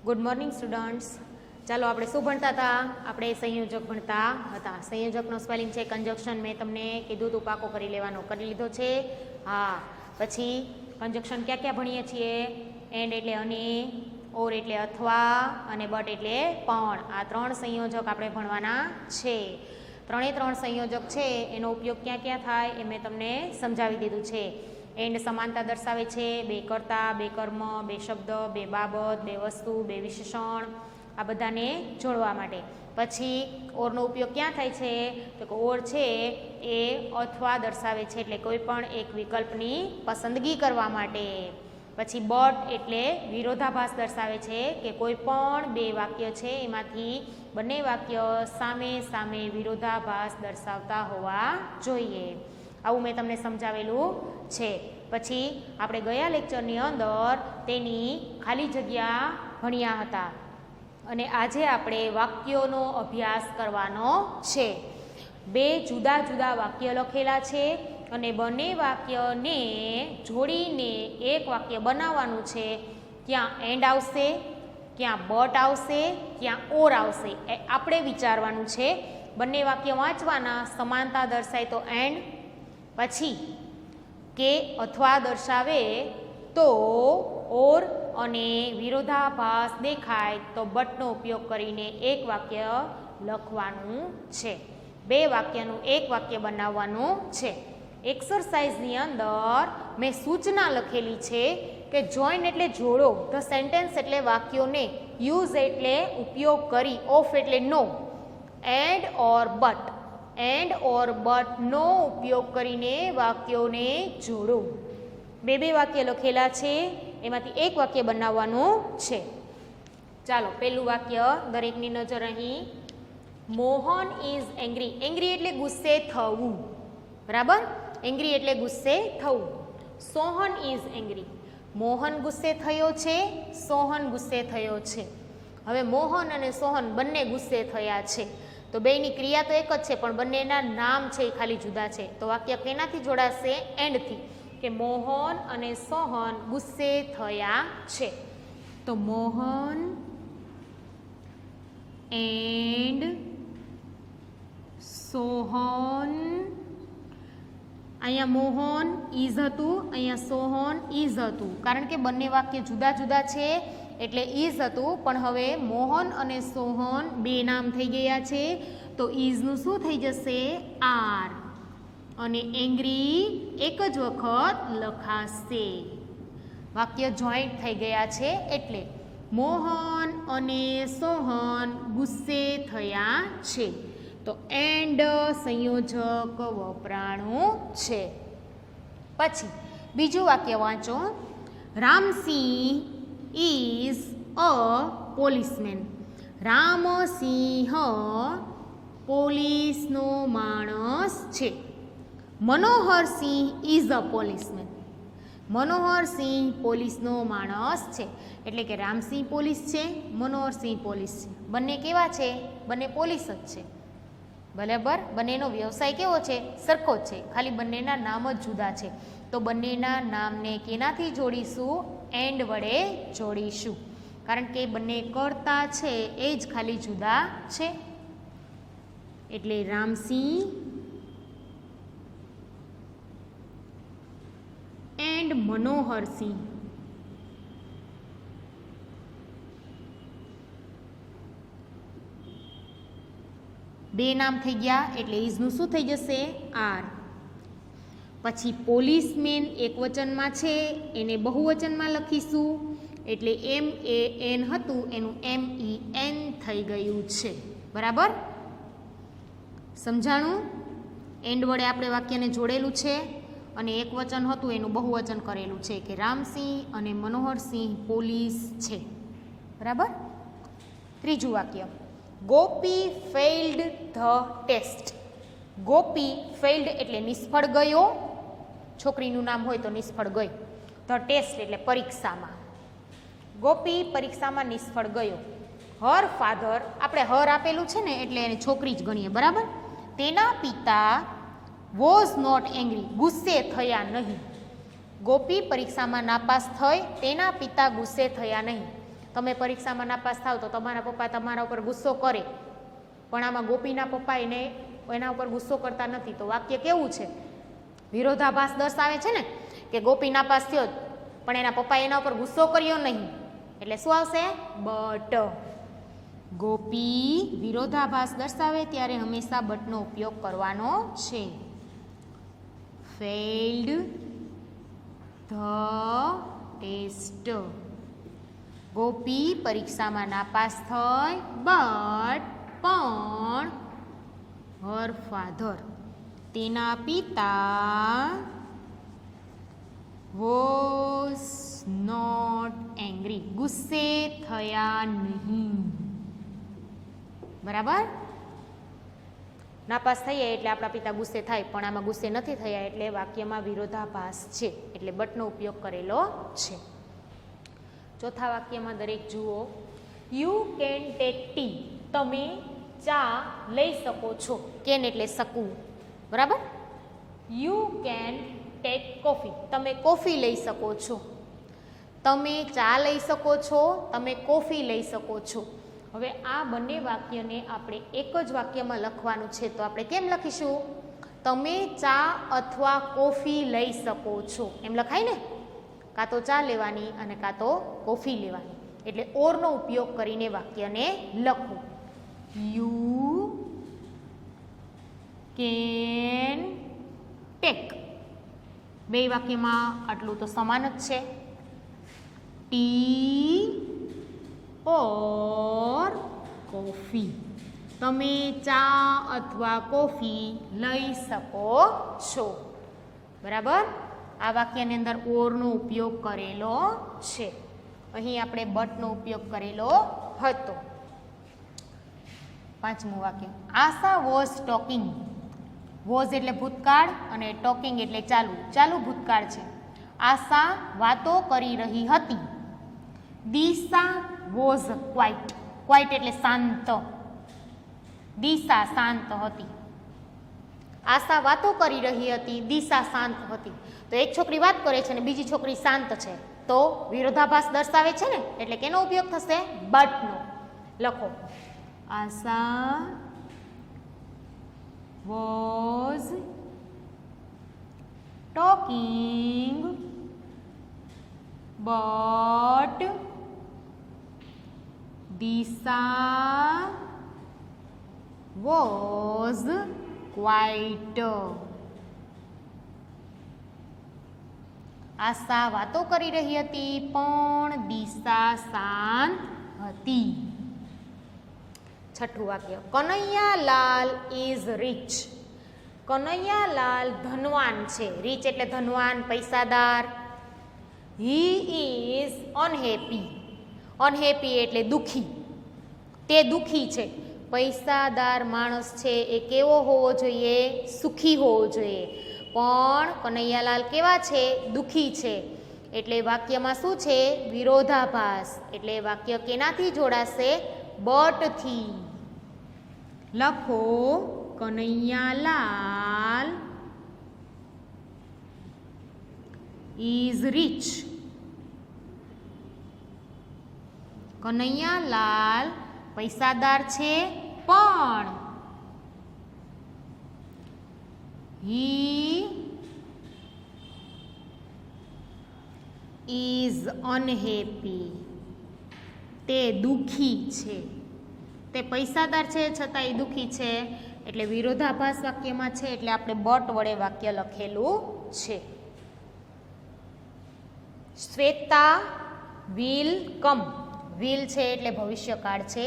Good morning students. ચાલો આપણે શું ભણતા હતા? આપણે સંયોજક ભણતા હતા. સંયોજકનો સ્પેલિંગ છે કંજક્શન. મેં તમને કીધું તું પાકો કરી લેવાનો, કરી લીધો છે? હા. પછી કંજક્શન ક્યાં ક્યાં ભણીએ છીએ? એન્ડ એટલે અને, ઓર એટલે અથવા અને બટ એટલે પણ. આ ત્રણ સંયોજક આપણે ભણવાના છે. ત્રણે ત્રણ સંયોજક છે એનો ઉપયોગ ક્યાં ક્યાં થાય એ મેં તમને સમજાવી દીધું છે. એન્ડ સમાનતા દર્શાવે છે, બે કર્તા, બે કર્મ, બે શબ્દ, બે બાબત, બે વસ્તુ, બે વિશેષણ, આ બધાને જોડવા માટે. પછી ઓરનો ઉપયોગ ક્યાં થાય છે? તો કે ઓર છે એ અથવા દર્શાવે છે, એટલે કોઈ પણ એક વિકલ્પની પસંદગી કરવા માટે. પછી બટ એટલે વિરોધાભાસ દર્શાવે છે કે કોઈ પણ બે વાક્ય છે એમાંથી બંને વાક્ય સામે સામે વિરોધાભાસ દર્શાવતા હોવા જોઈએ. આવું મેં તમને સમજાવેલું છે. પછી આપણે ગયા લેક્ચરની અંદર તેની ખાલી જગ્યા ભણ્યા હતા અને આજે આપણે વાક્યોનો અભ્યાસ કરવાનો છે. બે જુદા જુદા વાક્ય લખેલા છે અને બંને વાક્યને જોડીને એક વાક્ય બનાવવાનું છે. ક્યાં એન્ડ આવશે, ક્યાં બટ આવશે, ક્યાં ઓર આવશે, એ આપણે વિચારવાનું છે. બંને વાક્ય વાંચવાના. સમાનતા દર્શાય તો એન્ડ, પછી કે અથવા દર્શાવે તો ઓર, અને વિરોધાભાસ દેખાય તો બટનો ઉપયોગ કરીને એક વાક્ય લખવાનું છે. બે વાક્યનું એક વાક્ય બનાવવાનું છે. એક્સરસાઇઝની અંદર મેં સૂચના લખેલી છે કે જોઈન એટલે જોડો, ધ સેન્ટેન્સ એટલે વાક્યોને, યુઝ એટલે ઉપયોગ કરી, ઓફ એટલે નો, and or but, and or બટનો ઉપયોગ કરીને વાક્યોને જોડો. બે બે વાક્ય લખેલા છે, એમાંથી એક વાક્ય બનાવવાનું છે. ચાલો પહેલું વાક્ય દરેકની નજર અહીં. Mohan is angry. એંગ્રી એટલે ગુસ્સે થવું, બરાબર? એંગ્રી એટલે ગુસ્સે થવું. Sohan is angry. મોહન ગુસ્સે થયો છે, સોહન ગુસ્સે થયો છે. હવે મોહન અને સોહન બંને ગુસ્સે થયા છે, તો બેયની ક્રિયા તો એક જ છે પણ બંનેના નામ છે એ ખાલી જુદા છે. તો વાક્ય કેનાથી જોડાશે? એન્ડથી, કે મોહન અને સોહન ગુસ્સે થયા છે. તો મોહન એન્ડ સોહન. અહીંયા મોહન ઇઝ હતું, અહીંયા સોહન ઇઝ હતું, કારણ કે બંને વાક્ય જુદા જુદા છે એટલે ઇઝ હતું. પણ હવે મોહન અને સોહન બે નામ થઈ ગયા છે તો ઇઝનું શું થઈ જશે? આર. અને એંગ્રી એક જ વખત લખાશે. વાક્ય જોઈન્ટ થઈ ગયા છે એટલે મોહન અને સોહન ગુસ્સે થયા છે. તો એન્ડ સંયોજક વપરાણું છે. પછી બીજું વાક્ય વાંચો. Ram Singh is a policeman. Ram Singh પોલીસનો માણસ છે. Manohar Singh is a policeman. Manohar Singh પોલીસનો માણસ છે. એટલે કે રામસિંહ પોલીસ છે, મનોહરસિંહ પોલીસ છે. બંને કેવા છે? બંને પોલીસ જ છે, બરાબર? બંનેનો વ્યવસાય કેવો છે? સરખો જ છે, ખાલી બંનેના નામ જ જુદા છે. તો બંનેના નામને કેનાથી જોડીશું? એન્ડ વડે જોડીશું, કારણ કે બંને કર્તા છે એ જ ખાલી જુદા છે. એટલે રામસિંહ એન્ડ મનોહરસિંહ. બે નામ થઈ ગયા એટલે ઇઝનું શું થઈ જશે? આર. પછી પોલીસમેન એક વચનમાં છે એને બહુવચનમાં લખીશું એટલે એમ એ એન હતું એનું એમ ઈ એન થઈ ગયું છે, બરાબર? સમજાણું? એન્ડ વડે આપણે વાક્યને જોડેલું છે અને એક વચન હતું એનું બહુવચન કરેલું છે કે રામસિંહ અને મનોહરસિંહ પોલીસ છે, બરાબર? ત્રીજું વાક્ય. ગોપી failed the test. Gopi failed એટલે નિષ્ફળ ગયો, છોકરીનું નામ હોય તો નિષ્ફળ ગઈ. ધ ટેસ્ટ એટલે પરીક્ષામાં. ગોપી પરીક્ષામાં નિષ્ફળ ગયો. હર ફાધર, આપણે હર આપેલું છે ને એટલે એને છોકરી જ ગણીએ, બરાબર? તેના પિતા વોઝ નોટ એંગ્રી. ગુસ્સે થયા નહીં. ગોપી પરીક્ષામાં નાપાસ થઈ, તેના પિતા ગુસ્સે થયા નહીં. તમે પરીક્ષામાં નાપાસ થાવ તો તમારા પપ્પા તમારા ઉપર ગુસ્સો કરે, પણ આમાં ગોપીના પપ્પા એના ઉપર ગુસ્સો કરતા નથી. તો વાક્ય કેવું છે? વિરોધાભાસ દર્શાવે છે ને, કે ગોપી નાપાસ થયો પણ એના પપ્પાએ એના ઉપર ગુસ્સો કર્યો નહીં, એટલે શું આવશે? બટ. ગોપી વિરોધાભાસ દર્શાવે ત્યારે હંમેશા બટનો ઉપયોગ કરવાનો છે. Failed the test. ગોપી પરીક્ષામાં નાપાસ થઈ, બટ પણ હર ફાધર તેના પિતા વોઝ નોટ એંગ્રી ગુસ્સે થયા નહીં. બરાબર? નાપાસ થઈએ એટલે આપણા પિતા ગુસ્સે થાય, પણ આમાં ગુસ્સે નથી થયા એટલે વાક્યમાં વિરોધાભાસ છે, એટલે બટનો ઉપયોગ કરેલો છે. ચોથા વાક્યમાં દરેક જુઓ. You can take T. તમે ચા લઈ શકો છો. કેન એટલે શકું. બરાબર? You can take coffee. તમે કોફી લઈ શકો છો. તમે ચા લઈ શકો છો, તમે કોફી લઈ શકો છો. હવે આ બંને વાક્યને આપણે એક જ વાક્યમાં લખવાનું છે, તો આપણે કેમ લખીશું? તમે ચા અથવા કોફી લઈ શકો છો એમ લખાય ને. કાં તો ચા લેવાની અને કાં તો કોફી લેવાની, એટલે ઓરનો ઉપયોગ કરીને વાક્યને લખો. You can take. બે વાક્યમાં આટલું તો સમાન જ છે. T or coffee. તમે ચા અથવા કોફી લઈ શકો છો. બરાબર? આ વાક્યની અંદર ઓરનો ઉપયોગ કરેલો છે. અહીં આપણે બટનો ઉપયોગ કરેલો હતો. પાંચમું વાક્ય. આશા વોઝ ટોકિંગ. વોઝ એટલે ભૂતકાળ અને ટોકિંગ એટલે ચાલુ. ચાલુ ભૂતકાળ છે. આશા વાતો કરી રહી હતી. દિશા વોઝ ક્વાઇટ. ક્વાઇટ એટલે શાંત. દિશા શાંત હતી. આશા વાતો કરી રહી હતી, દિશા શાંત હતી. તો એક છોકરી વાત કરે છે અને બીજી છોકરી શાંત છે, તો વિરોધાભાસ દર્શાવે છે ને, એટલે કેનો ઉપયોગ થશે? બટનો. લખો. Asha was talking but Disha was quiet. Asha વાતો કરી રહી હતી પણ દિશા શાંત હતી. છઠ્ઠું વાક્ય. Kanaiyalal is rich. કનૈયાલાલ ધનવાન છે. રીચ એટલે ધનવાન, પૈસાદાર. He is unhappy. અનહેપી એટલે દુઃખી. તે દુઃખી છે. પૈસાદાર માણસ છે એ કેવો હોવો જોઈએ? સુખી હોવો જોઈએ. પણ કનૈયાલાલ કેવા છે? દુઃખી છે. એટલે વાક્યમાં શું છે? વિરોધાભાસ. એટલે વાક્ય કેનાથી જોડાશે? બટથી. લખો. Kanaiyalal is rich. કનૈયાલાલ પૈસાદાર છે, પણ હી ઇઝ અનહેપી. તે દુઃખી છે. તે પૈસાદાર છે છતાં એ દુઃખી છે, એટલે વિરોધાભાસ વાક્યમાં છે, એટલે આપણે બટ વડે વાક્ય લખેલું છે. Shweta will come. વિલ છે એટલે ભવિષ્યકાળ છે,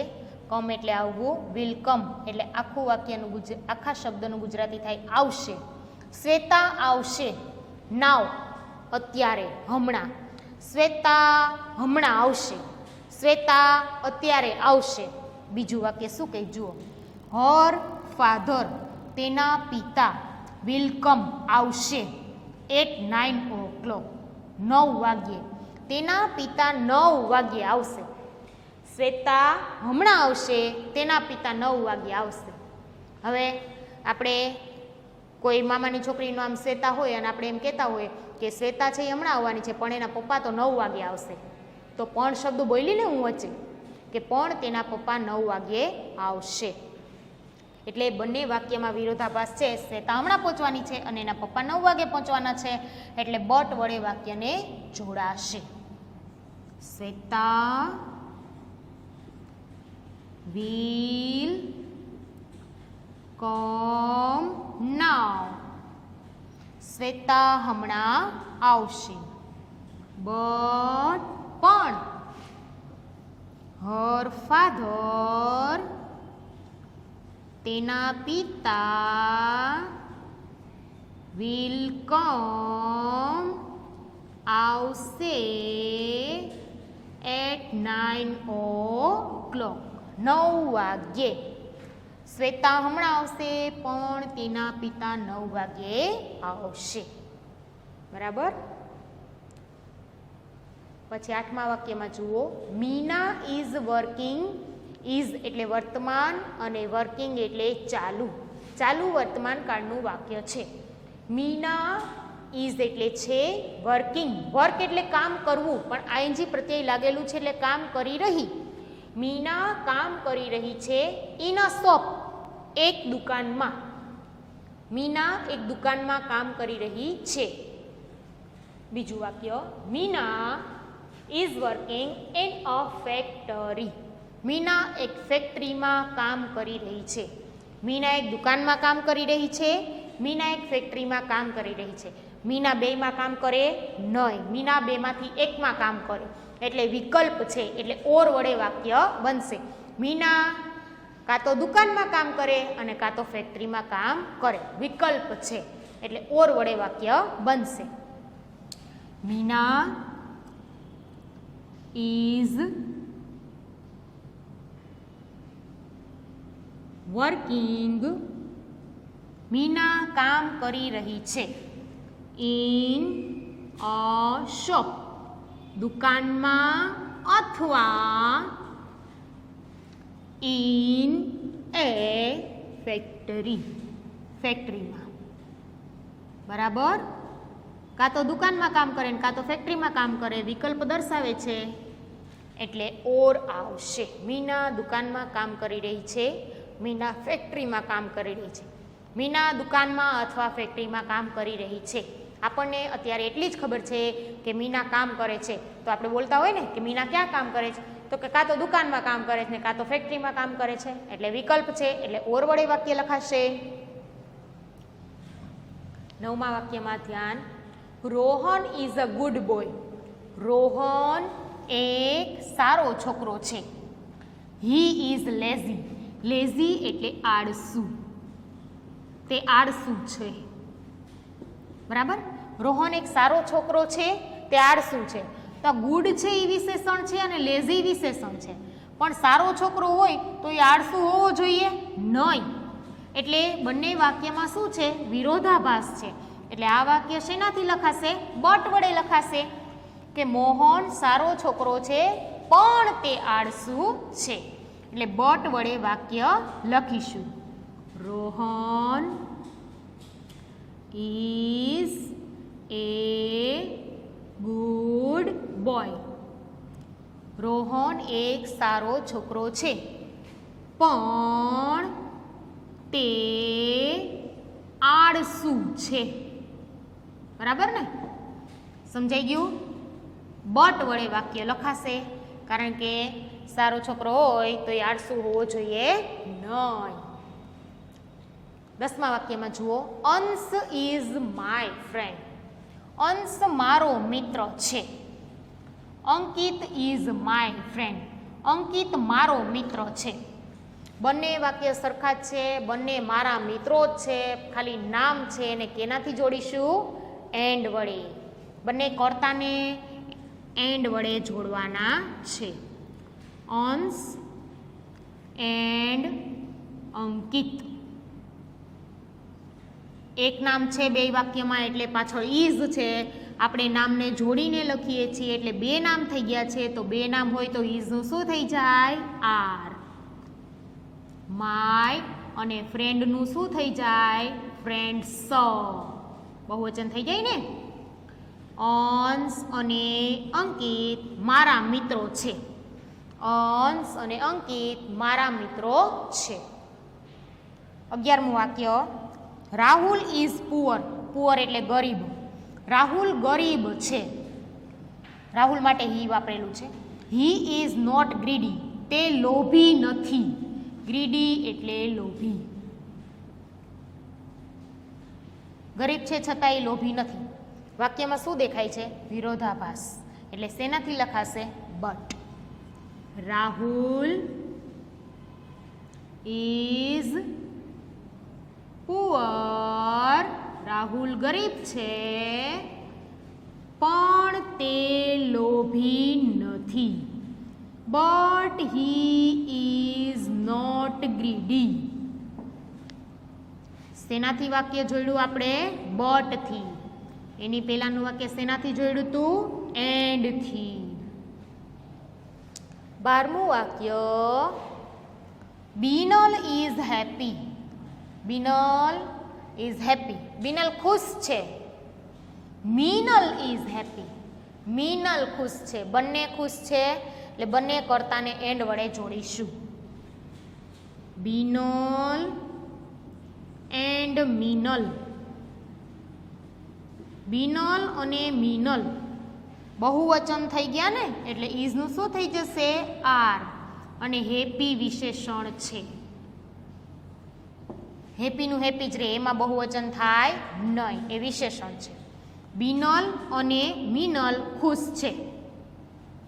કમ એટલે આવવું, વિલ કમ એટલે આખું વાક્યનું આખા શબ્દનું ગુજરાતી થાય આવશે. શ્વેતા આવશે. નાવ અત્યારે, હમણાં. શ્વેતા હમણાં આવશે. શ્વેતા અત્યારે આવશે. બીજું વાક્ય શું કહે જુઓ. હર ફાધર તેના પિતા વિલ કમ આવશે એટ 9 o'clock 9 વાગ્યે. તેના પિતા 9 વાગ્યે આવશે. શ્વેતા હમણાં આવશે, તેના પિતા 9 વાગ્યે આવશે. હવે આપણે કોઈ મામાની છોકરીનું આમ શ્વેતા હોય અને આપણે એમ કહેતા હોય કે શ્વેતા છે એ હમણાં આવવાની છે, પણ એના પપ્પા તો 9 વાગ્યે આવશે. તો પણ શબ્દ બોલી ને હું વચ્ચે કે પણ તેના પપ્પા 9 વાગ્યે આવશે, એટલે બંને વાક્યમાં વિરોધાભાસ છે. શ્વેતા હમણાં પહોંચવાની છે અને એના પપ્પા 9 વાગે પહોંચવાના છે, એટલે બટ વડે વાક્યને જોડાશે. Shweta will come now. Shweta હમણાં આવશે. બટ પણ her father તેના પિતા will come આવશે at 9 o'clock 9 વાગ્યે. શ્વેતા હમણાં આવશે પણ તેના પિતા 9 વાગ્યે આવશે. બરાબર. પછી 8મા વાક્યમાં જુઓ, મીના ઇઝ વર્કિંગ. ઇઝ એટલે વર્તમાન અને વર્કિંગ એટલે ચાલુ. ચાલુ વર્તમાન કાળનું વાક્ય છે. મીના ઇઝ એટલે છે વર્કિંગ. વર્ક એટલે કામ કરવું, પણ આઈએનજી પ્રત્યય લાગેલું છે એટલે કામ કરી રહી. મીના કામ કરી રહી છે ઇન અ શોપ એક દુકાનમાં. મીના એક દુકાનમાં કામ કરી રહી છે. બીજું વાક્ય, Meena is working in a factory. Meena એક ફેક્ટરીમાં કામ કરી રહી છે. મીના એક દુકાનમાં કામ કરી રહી છે. મીના એક ફેક્ટરીમાં કામ કરી રહી છે. મીના 2માં કામ કરે નહીં. મીના 2માંથી 1માં કામ કરે, એટલે વિકલ્પ છે, એટલે ઓર વડે વાક્ય બનશે. મીના કાં તો દુકાનમાં કામ કરે અને કાં તો ફેક્ટરીમાં કામ કરે. વિકલ્પ છે એટલે ઓર વડે વાક્ય બનશે. Meena is working. મીના કામ કરી રહી છે ઇન અ શોપ દુકાનમાં અથવા ઇન એ ફેક્ટરી ફેક્ટરીમાં. બરાબર. કાં તો દુકાનમાં કામ કરે ને કાં તો ફેક્ટરીમાં કામ કરે. વિકલ્પ દર્શાવે છે એટલે ઓર આવશે. મીના દુકાનમાં કામ કરી રહી છે. મીના ફેક્ટરીમાં કામ કરી રહી છે. મીના દુકાનમાં અથવા ફેક્ટરીમાં કામ કરી રહી છે. આપણને અત્યારે એટલી જ ખબર છે કે મીના કામ કરે છે, તો આપણે બોલતા હોય ને કે મીના ક્યાં કામ કરે છે, તો કે કાં તો દુકાનમાં કામ કરે છે ને કાં તો ફેક્ટરીમાં કામ કરે છે, એટલે વિકલ્પ છે એટલે ઓર વડે વાક્ય લખાશે. 9મા વાક્યમાં ધ્યાન, Rohan is a good boy. Rohan એક સારો છોકરો છે. He is lazy. લેઝી એટલે આળસુ. તે આળસુ છે. બરાબર. રોહન એક સારો છોકરો છે, તે આળસુ છે. તો ગુડ છે એ વિશેષણ છે અને લેઝી વિશેષણ છે, પણ સારો છોકરો હોય તો એ આળસુ હોવો જોઈએ નહીં. એટલે બંને વાક્યમાં શું છે? વિરોધાભાસ છે. એટલે આ વાક્ય શેનાથી લખાશે? બટ વડે લખાશે કે મોહન સારો છોકરો છે પણ તે આળસુ છે. એટલે બટ વડે વાક્ય લખીશું. Rohan is a good boy. Rohan એક સારો છોકરો છે પણ તે આળસુ છે. બરાબર ને? સમજાઈ ગયું? બટ વડે વાક્ય લખાશે, કારણ કે સારો છોકરો હોય તો એ આળસુ હોવો જોઈએ નહીં. 10મા વાક્યમાં જુઓ, અંશ ઇઝ માય ફ્રેન્ડ. અંશ મારો મિત્ર છે. અંકિત ઇઝ માય ફ્રેન્ડ. અંકિત મારો મિત્ર છે. બંને વાક્ય સરખા જ છે, બંને મારા મિત્રો જ છે, ખાલી નામ છે એને કેનાથી જોડીશું? એન્ડ વડે. બંને કર્તાને એન્ડ વડે જોડવાના છે. અંશ એન્ડ અંકિત. એક નામ છે બે વાક્યમાં એટલે પાછળ ઇઝ છે. આપણે નામને જોડીને લખીએ છીએ એટલે બે નામ થઈ ગયા છે. તો બે નામ હોય તો ઇઝનું શું થઈ જાય? આર. માય અને ફ્રેન્ડનું શું થઈ જાય? ફ્રેન્ડ્સ. બહુવચન થઈ જાય ને. અંશ અને અંકિત મારા મિત્રો છે. અંશ અને અંકિત મારા મિત્રો છે. 11મું વાક્ય, રાહુલ ઇઝ પુઅર. પુઅર એટલે ગરીબ. રાહુલ ગરીબ છે. રાહુલ માટે હી વાપરેલું છે. He is not greedy. તે લોભી નથી. ગ્રીડી એટલે લોભી. ગરીબ છે છતાં એ લોભી નથી. વાક્યમાં શું દેખાય છે? વિરોધાભાસ. એટલે શેનાથી લખાશે? But. Rahul is poor. Rahul ગરીબ છે પણ તે લોભી નથી. But he is not greedy. શેનાથી વાક્ય જોડ્યું આપણે? બટથી. એની પહેલાનું વાક્ય શેનાથી જોડ્યું હતું? એન્ડથી. 12મું વાક્ય, Binal is happy. Binal is happy. Binal ખુશ છે. Meenal is happy. મીનલ ખુશ છે. બંને ખુશ છે એટલે બંને કર્તાને એન્ડ વડે જોડીશું. બિનલ એન્ડ મીનલ. બિનલ અને મીનલ બહુવચન થઈ ગયા ને, એટલે ઇઝનું શું થઈ જશે? આર. અને હેપી વિશેષણ છે. હેપીનું હેપી જ રહે, એમાં બહુવચન થાય નહીં, એ વિશેષણ છે. બિનલ અને મીનલ ખુશ છે.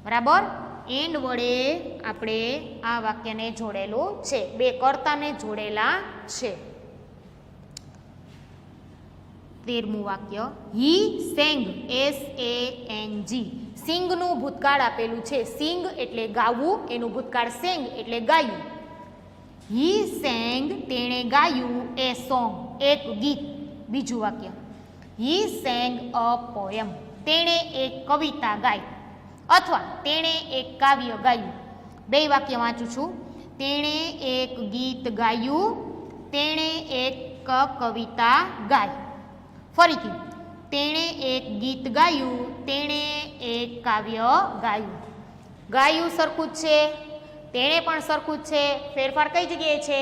બરાબર. એન્ડ વડે આપણે આ વાક્યને જોડેલું છે. બે કર્તાને જોડેલા છે. 13મું વાક્ય, હી સેંગ. SANG. સિંગનું ભૂતકાળ આપેલું છે. સિંગ એટલે ગાવું, એનું ભૂતકાળ સેંગ એટલે ગાયું. હી સેંગ. તેણે ગાયું. એ સોંગ. એક ગીત. બીજું વાક્ય, હી સેંગ અ પોયમ. તેણે એક કવિતા ગાઈ અથવા તેણે એક કાવ્ય ગાયું. બે વાક્ય વાંચું છું. તેણે એક ગીત ગાયું. તેણે એક કવિતા ગાઈ. ફરીથી, તેણે એક ગીત ગાયું. તેણે એક કાવ્ય ગાયું. ગાયું સરખું જ છે, તેણે પણ સરખું જ છે. ફેરફાર કઈ જગ્યાએ છે?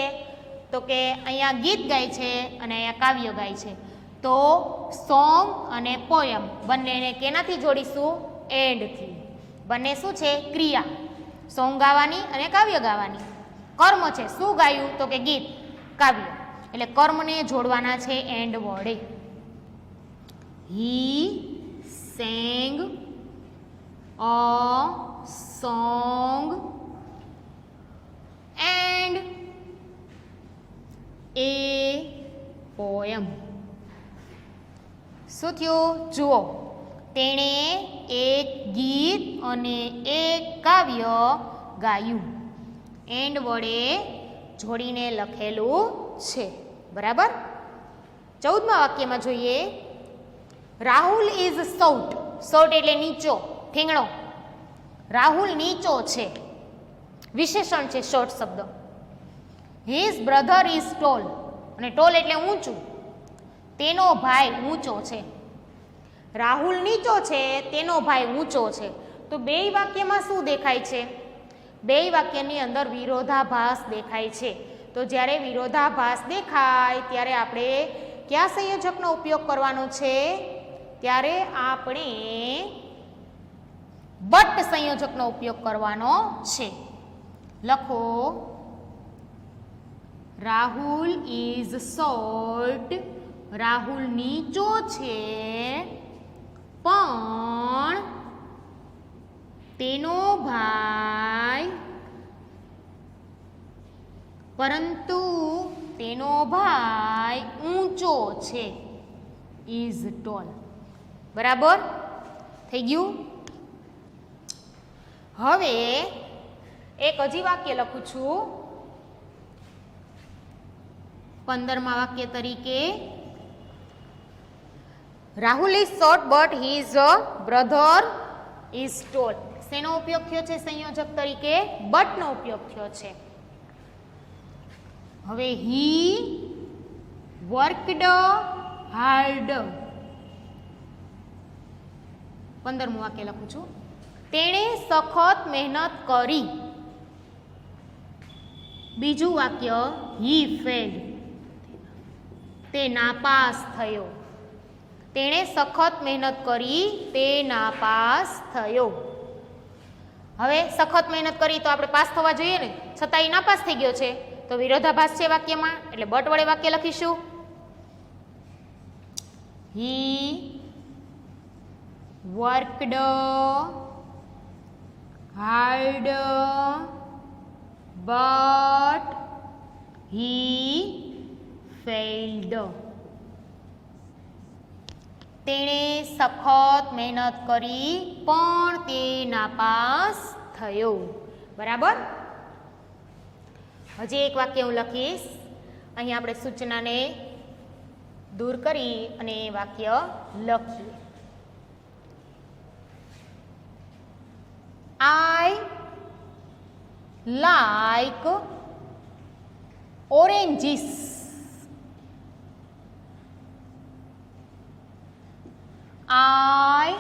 તો કે અહીંયા ગીત ગાય છે અને અહીંયા કાવ્ય ગાય છે. તો સોંગ અને પોયમ બંનેને કેનાથી જોડીશું? એન્ડથી. બંને શું છે? ક્રિયા. સોંગ ગાવાની અને કાવ્ય ગાવાની. કર્મ છે. શું ગાયું? તો કે ગીત, કાવ્ય. એટલે કર્મને જોડવાના છે એન્ડ વડે. He sang a song and a poem. શું થયું? જુઓ, તેણે એક ગીત અને એક કાવ્ય ગાયું. એન્ડ વડે જોડીને લખેલું છે. બરાબર. 14મા વાક્યમાં જોઈએ, રાહુલ ઇઝ શોર્ટ. શોર્ટ એટલે નીચો, ઠીંગણો. રાહુલ નીચો છે. વિશેષણ છે શોર્ટ શબ્દ. His brother is tall. અને ટોલ એટલે ઊંચું. તેનો ભાઈ ઊંચો છે. રાહુલ નીચો છે, તેનો ભાઈ ઊંચો છે. તો બે વાક્યમાં શું દેખાય છે? બે વાક્યની અંદર વિરોધાભાસ દેખાય છે. તો જ્યારે વિરોધાભાસ દેખાય ત્યારે આપણે કયા સંયોજકનો ઉપયોગ કરવાનો છે? ત્યારે આપણે બટ સંયોજકનો ઉપયોગ કરવાનો છે. લખો, રાહુલ ઇઝ શોર્ટ. રાહુલ નીચો છે પણ તેનો ભાઈ ઊંચો છે. Is tall. બરાબર થઈ ગયું. હવે એક હજી વાક્ય લખું છું 15મા વાક્ય તરીકે, Rahul is short but his brother is tall. શેનો ઉપયોગ થયો છે સંયોજક તરીકે? બટનો ઉપયોગ થયો છે. હવે હી વર્કડ હાર્ડ. 15મું વાક્ય લખું છું. તેણે સખત મહેનત કરી. બીજું વાક્ય હી ફેલ્ડ, તે નાપાસ થયો. તેણે સખત મહેનત કરી, તે નાપાસ થયો. હવે સખત મહેનત કરી તો આપણે પાસ થવા જોઈએ ને, છતાં એ નાપાસ થઈ ગયો છે, તો વિરોધાભાસ છે વાક્યમાં, એટલે બટ વડે વાક્ય લખીશું. He worked hard but he failed. તેણે સખત મહેનત કરી પણ તે નાપાસ થયો. બરાબર. હજી એક વાક્ય હું લખીશ. અહીં આપણે સૂચનાને દૂર કરી અને એ વાક્ય લખીએ. I like oranges. I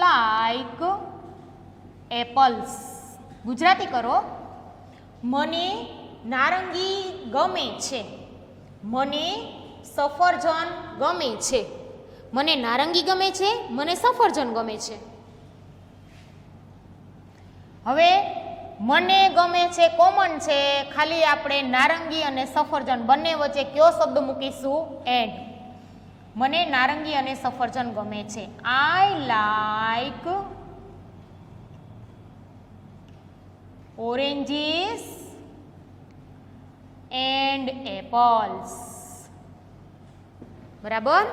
like apples. Gujarati કરો. મને નારંગી ગમે છે. મને સફરજન ગમે છે. મને નારંગી ગમે છે, મને સફરજન ગમે છે. હવે મને ગમે છે કોમન છે, ખાલી આપણે નારંગી અને સફરજન બંને વચ્ચે કયો શબ્દ મૂકીશું? એન્ડ. મને નારંગી અને સફરજન ગમે છે. I like oranges and apples. બરાબર.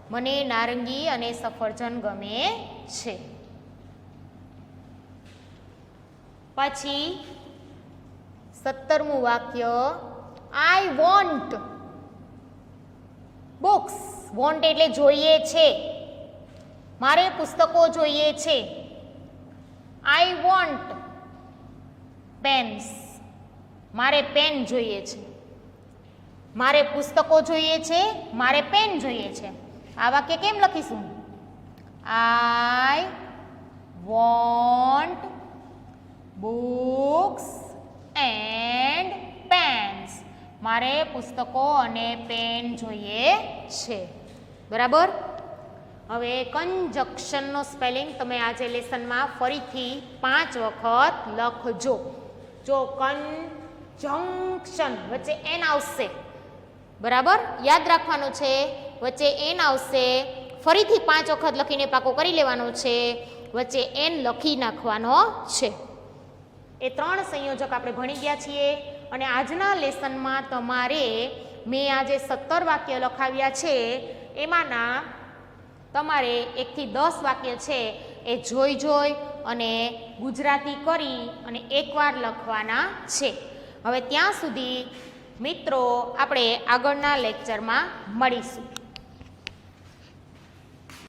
મને નારંગી અને સફરજન ગમે છે. પછી 17મું વાક્ય આઈ વોન્ટ બુક્સ. વોન્ટ એટલે જોઈએ છે, મારે પુસ્તકો જોઈએ છે. I want pens. મારે પેન જોઈએ છે. મારે પુસ્તકો જોઈએ છે, મારે પેન જોઈએ છે. આ વાક્ય કેમ લખીશું? I want books and pens. મારે પુસ્તકો અને પેન જોઈએ છે. બરાબર. હવે કંજક્શનનો સ્પેલિંગ તમે આજે લેસનમાં ફરીથી 5 વખત લખજો. જો કંજંક્શન વચ્ચે એન આવશે. બરાબર. યાદ રાખવાનું છે, વચ્ચે એન આવશે. ફરીથી 5 વખત લખીને પાકો કરી લેવાનો છે. વચ્ચે એન લખી નાખવાનો છે. એ 3 સંયોજક આપણે ભણી ગયા છીએ. અને આજના લેસનમાં તમારે મેં આજે 17 વાક્ય લખાવ્યા છે, એમાંના તમારે 1 થી 10 વાક્ય છે એ જોઈ અને ગુજરાતી કરી અને એકવાર લખવાના છે. હવે ત્યાં સુધી મિત્રો આપણે આગળના લેક્ચરમાં મળીશું.